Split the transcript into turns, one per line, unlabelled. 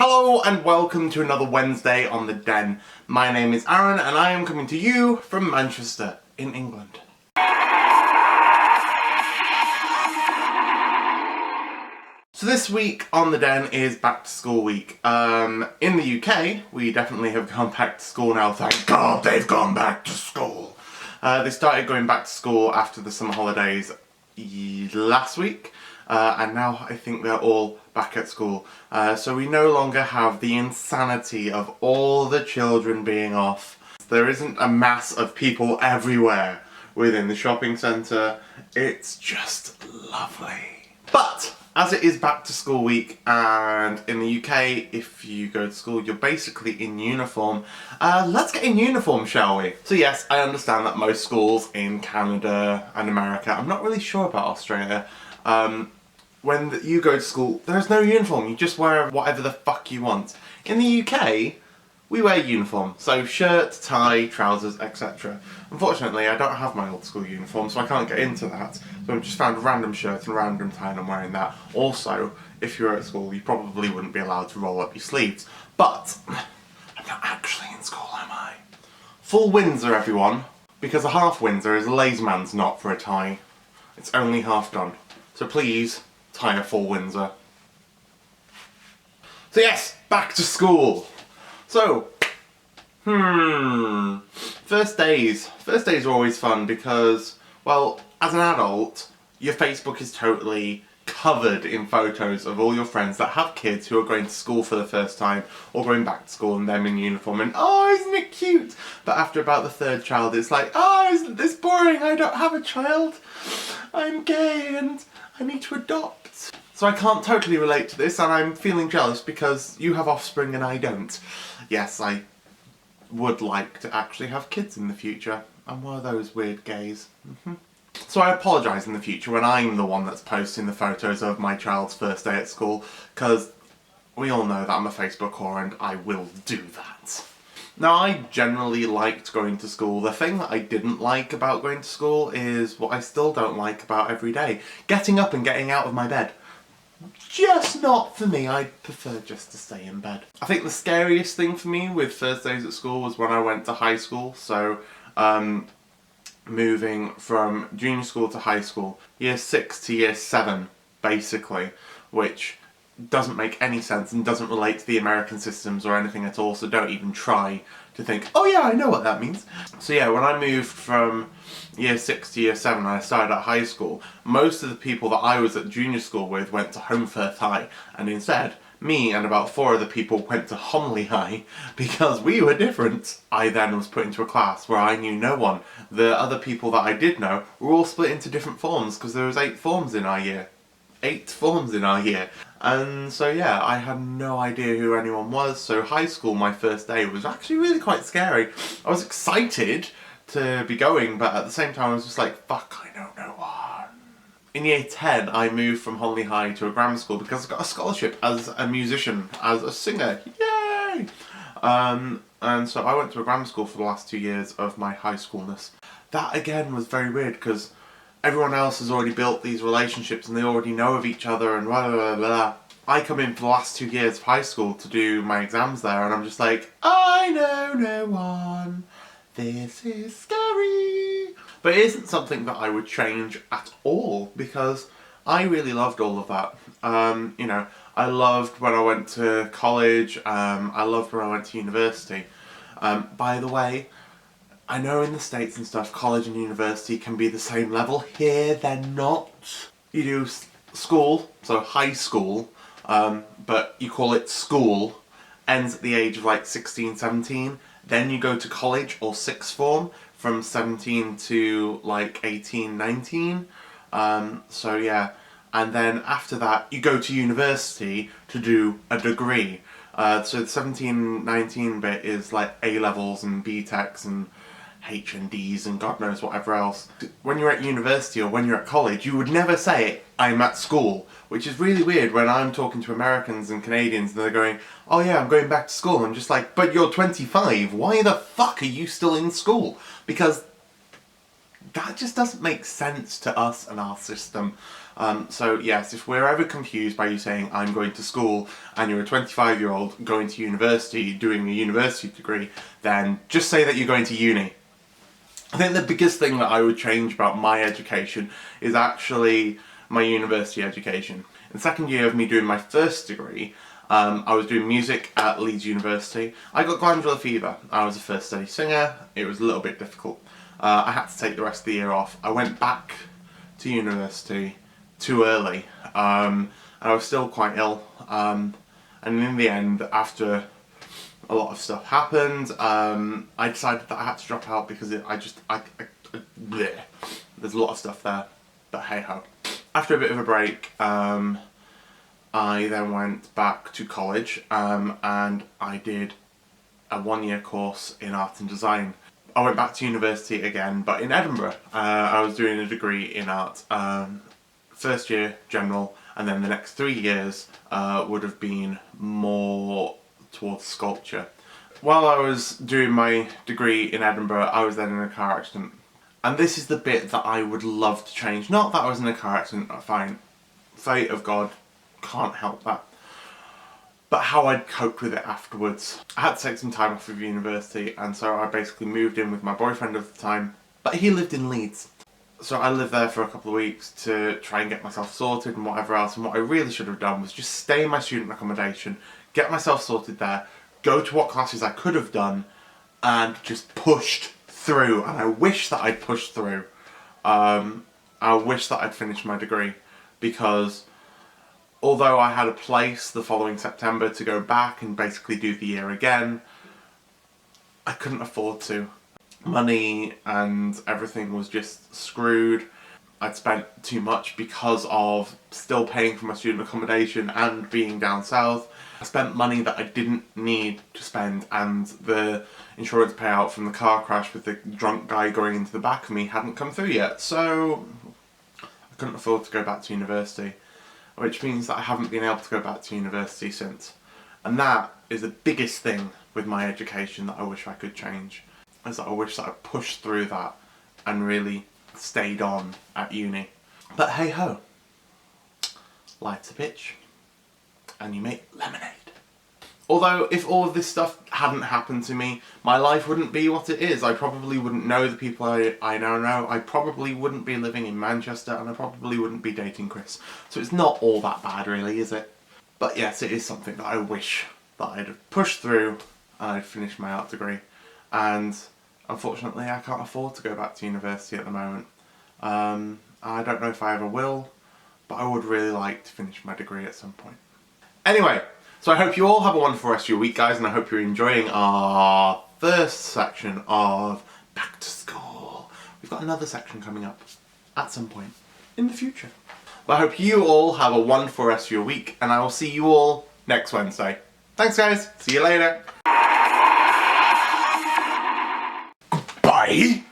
Hello and welcome to another Wednesday on the Den. My name is Aaron and I am coming to you from Manchester in England. So this week on the Den is back to school week. In the UK, we definitely have gone back to school now. Thank God they've gone back to school. They started going back to school after the summer holidays last week. And now I think they're all back at school. So we no longer have the insanity of all the children being off. There isn't a mass of people everywhere within the shopping centre. It's just lovely. But as it is back to school week, and in the UK, if you go to school, you're basically in uniform. Let's get in uniform, shall we? So yes, I understand that most schools in Canada and America, I'm not really sure about Australia, when you go to school, there's no uniform. You just wear whatever the fuck you want. In the UK, we wear uniform. So shirt, tie, trousers, etc. Unfortunately, I don't have my old school uniform, so I can't get into that. So I've just found a random shirt and a random tie and I'm wearing that. Also, if you're at school, you probably wouldn't be allowed to roll up your sleeves. But I'm not actually in school, am I? Full Windsor, everyone. Because a half Windsor is a lazy man's knot for a tie. It's only half done. So please, tie a full Windsor. So yes, back to school. So, first days. First days are always fun because, well, as an adult, your Facebook is totally covered in photos of all your friends that have kids who are going to school for the first time or going back to school and them in uniform and, oh, isn't it cute? But after about the third child, it's like, oh, isn't this boring? I don't have a child. I'm gay and I need to adopt. So I can't totally relate to this and I'm feeling jealous because you have offspring and I don't. Yes, I would like to actually have kids in the future. I'm one of those weird gays. So I apologise in the future when I'm the one that's posting the photos of my child's first day at school, because we all know that I'm a Facebook whore and I will do that. Now, I generally liked going to school. The thing that I didn't like about going to school is what I still don't like about every day. Getting up and getting out of my bed. Just not for me. I prefer just to stay in bed. I think the scariest thing for me with first days at school was when I went to high school. So, moving from junior school to high school, year 6 to year 7, basically, which doesn't make any sense and doesn't relate to the American systems or anything at all, so don't even try to think, oh yeah, I know what that means. So yeah, when I moved from year 6 to year 7 and I started at high school, most of the people that I was at junior school with went to Holmfirth High, and instead, me and about 4 other people went to Homley High because we were different. I then was put into a class where I knew no one. The other people that I did know were all split into different forms because there was 8 forms in our year. 8 forms in our year. And so yeah, I had no idea who anyone was, so high school, my first day, was actually really quite scary. I was excited to be going, but at the same time I was just like, fuck, I know no one. In year 10, I moved from Homley High to a grammar school because I got a scholarship as a musician, as a singer. Yay! And so I went to a grammar school for the last 2 years of my high schoolness. That again was very weird because everyone else has already built these relationships and they already know of each other and blah blah blah blah. I come in for the last 2 years of high school to do my exams there and I'm just like, I know no one. This is scary. But it isn't something that I would change at all because I really loved all of that. You know, I loved when I went to college, I loved when I went to university. By the way, I know in the States and stuff, college and university can be the same level. Here, they're not. You do school, so high school, but you call it school, ends at the age of like 16, 17. Then you go to college or sixth form from 17 to like 18, 19. So yeah, and then after that, you go to university to do a degree. So the 17, 19 bit is like A-levels and B-Techs and H&Ds and God knows whatever else. When you're at university or when you're at college, you would never say, I'm at school, which is really weird when I'm talking to Americans and Canadians and they're going, oh yeah, I'm going back to school. I'm just like, but you're 25, why the fuck are you still in school? Because that just doesn't make sense to us and our system. So yes, if we're ever confused by you saying I'm going to school and you're a 25-year-old going to university doing a university degree, then just say that you're going to uni. I think the biggest thing that I would change about my education is actually my university education. In the second year of me doing my first degree, I was doing music at Leeds University. I got glandular fever. I was a first steady singer. It was a little bit difficult. I had to take the rest of the year off. I went back to university too early. And I was still quite ill. And in the end, after a lot of stuff happened, I decided that I had to drop out because bleh. There's a lot of stuff there, but hey ho. After a bit of a break, I then went back to college, and I did a 1-year course in art and design. I went back to university again, but in Edinburgh. I was doing a degree in art. First year, general, and then the next 3 years would have been more towards sculpture. While I was doing my degree in Edinburgh, I was then in a car accident. And this is the bit that I would love to change. Not that I was in a car accident, fine. Fate of God, can't help that. But how I'd coped with it afterwards. I had to take some time off of university, and so I basically moved in with my boyfriend at the time. But he lived in Leeds. So I lived there for a couple of weeks to try and get myself sorted and whatever else. And what I really should have done was just stay in my student accommodation, get myself sorted there, go to what classes I could have done, and just pushed through. And I wish that I'd pushed through. I wish that I'd finished my degree, because although I had a place the following September to go back and basically do the year again, I couldn't afford to. Money and everything was just screwed. I'd spent too much because of still paying for my student accommodation and being down south. I spent money that I didn't need to spend, and the insurance payout from the car crash with the drunk guy going into the back of me hadn't come through yet, so I couldn't afford to go back to university, which means that I haven't been able to go back to university since. And that is the biggest thing with my education that I wish I could change, is that I wish that I pushed through that and really stayed on at uni. But hey ho, life's a bitch, and you make lemonade. Although, if all of this stuff hadn't happened to me, my life wouldn't be what it is. I probably wouldn't know the people I now know. I probably wouldn't be living in Manchester, and I probably wouldn't be dating Chris. So it's not all that bad, really, is it? But yes, it is something that I wish that I'd have pushed through and I'd finished my art degree. And unfortunately, I can't afford to go back to university at the moment. I don't know if I ever will, but I would really like to finish my degree at some point. Anyway, so I hope you all have a wonderful rest of your week, guys, and I hope you're enjoying our first section of Back to School. We've got another section coming up at some point in the future. But I hope you all have a wonderful rest of your week, and I will see you all next Wednesday. Thanks, guys. See you later. Bye.